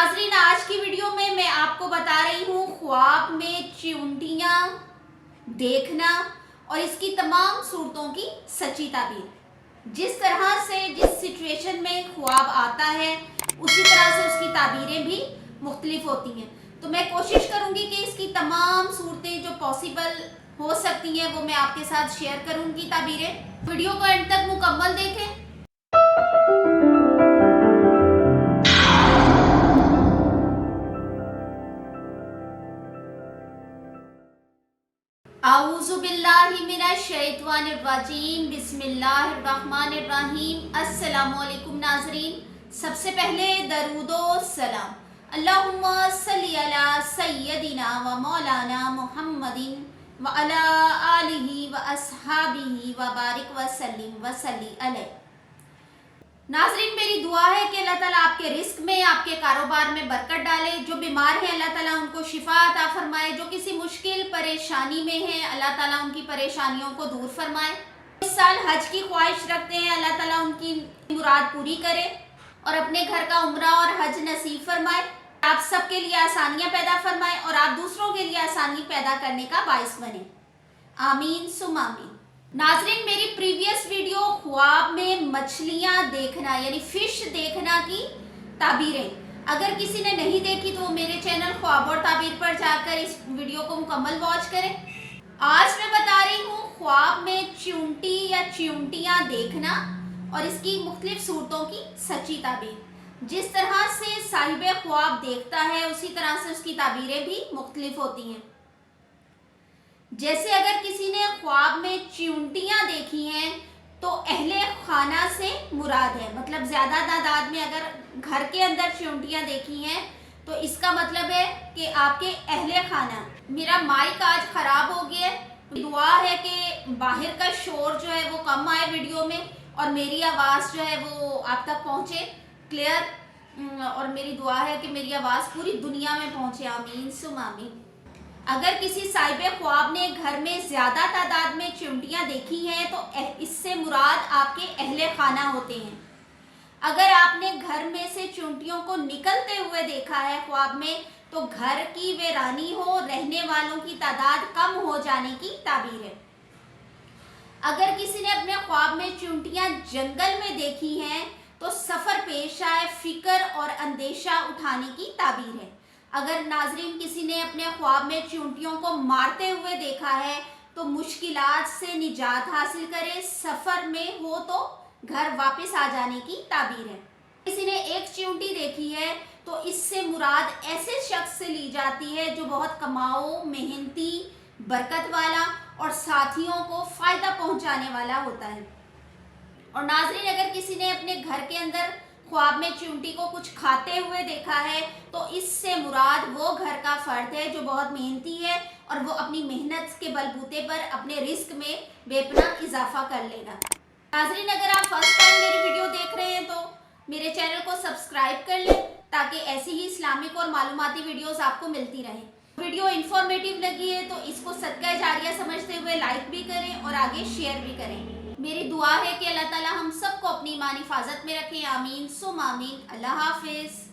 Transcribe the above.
नाजरीन, आज की वीडियो में मैं आपको बता रही हूँ ख्वाब में चिउंटियाँ देखना और इसकी तमाम सूरतों की सच्ची ताबीर। जिस तरह से जिस सिचुएशन में ख्वाब आता है उसी तरह से उसकी ताबीरें भी मुख्तलिफ होती हैं। तो मैं कोशिश करूँगी कि इसकी तमाम सूरतें जो पॉसिबल हो सकती हैं वो मैं आपके साथ शेयर करूँगी ताबीरें। वीडियो को एंड तक मुकम्मल देखें। आऊज़ु बिल्लाहि मिनश शैतानिर रजीम, बिस्मिल्लाहिर्रहमानिर्रहीम। अस्सलामु अलैकुम नाज़रीन, सबसे पहले दरूदो सलाम अल्लाहुम्मा सल्ली अला सय्यदिना व मौलाना मुहम्मदिन व अला आलिहि व अस्हाबिहि व बारिक व सल्लिम व सल्ली अलैहि। नाज़रीन, मेरी दुआ है कि अल्लाह ताला आपके रिस्क में, आपके कारोबार में बरकत डाले। जो बीमार हैं अल्लाह ताला उनको शिफा अता फरमाए। जो किसी मुश्किल परेशानी में हैं अल्लाह ताला उनकी परेशानियों को दूर फरमाए। इस साल हज की ख्वाहिश रखते हैं, अल्लाह ताला उनकी मुराद पूरी करे और अपने घर का उम्रा और हज नसीब फरमाए। आप सबके लिए आसानियाँ पैदा फरमाए और आप दूसरों के लिए आसानी पैदा करने का बाइस बने। आमीन सुम आमीन। नाजरीन, मेरी प्रीवियस वीडियो ख्वाब में मछलियां देखना यानी फिश देखना की ताबीरें, अगर किसी ने नहीं देखी तो मेरे चैनल ख्वाब और ताबीर पर जाकर इस वीडियो को मुकम्मल वॉच करें। आज मैं बता रही हूँ ख्वाब में चिउंटी या चिउंटियां देखना और इसकी मुख्तलिफ सूरतों की सच्ची ताबीर। जिस तरह से साहिब ख्वाब देखता है उसी तरह से उसकी ताबीरें भी मुख्तलिफ होती हैं। जैसे अगर किसी ने ख्वाब में चिउंटियाँ देखी हैं तो अहले खाना से मुराद है, मतलब ज़्यादा तादाद में अगर घर के अंदर चिउंटियाँ देखी हैं तो इसका मतलब है कि आपके अहले खाना। मेरा माइक आज ख़राब हो गया है, दुआ है कि बाहर का शोर जो है वो कम आए वीडियो में और मेरी आवाज़ जो है वो आप तक पहुँचे क्लियर। और मेरी दुआ है कि मेरी आवाज़ पूरी दुनिया में पहुँचे। आमीन सुम आमीन। अगर किसी साहिब ख्वाब ने घर में ज़्यादा तादाद में चिउंटियाँ देखी हैं तो इससे मुराद आपके अहले खाना होते हैं। अगर आपने घर में से चिउंटियों को निकलते हुए देखा है ख्वाब में तो घर की वीरानी हो, रहने वालों की तादाद कम हो जाने की ताबीर है। अगर किसी ने अपने ख्वाब में चिउंटियाँ जंगल में देखी हैं तो सफ़र पेश आए, फिक्र और अंदेशा उठाने की ताबीर है। अगर नाजरीन किसी ने अपने ख्वाब में चिउंटियों को मारते हुए देखा है तो मुश्किलात से निजात हासिल करे, सफ़र में हो तो घर वापस आ जाने की ताबीर है। किसी ने एक चिउंटी देखी है तो इससे मुराद ऐसे शख्स से ली जाती है जो बहुत कमाओ, मेहनती, बरकत वाला और साथियों को फ़ायदा पहुंचाने वाला होता है। और नाजरीन, अगर किसी ने अपने घर के अंदर ख्वाब में चिउंटी को कुछ खाते हुए देखा है तो इससे मुराद वो घर का फर्द है जो बहुत मेहनती है और वो अपनी मेहनत के बलबूते पर अपने रिस्क में बेपनाह इजाफा कर लेगा। नाज़रीन, अगर आप फर्स्ट टाइम मेरी वीडियो देख रहे हैं तो मेरे चैनल को सब्सक्राइब कर लें ताकि ऐसी ही इस्लामिक और मालूमाती वीडियोस आपको मिलती रहें। वीडियो इन्फॉर्मेटिव लगी है तो इसको सदका जारिया समझते हुए लाइक भी करें और आगे शेयर भी करें। मेरी दुआ है कि अल्लाह ताला हम सबको अपनी ईमानी हिफाजत में रखे। आमीन सुम आमीन। अल्लाह हाफिज़।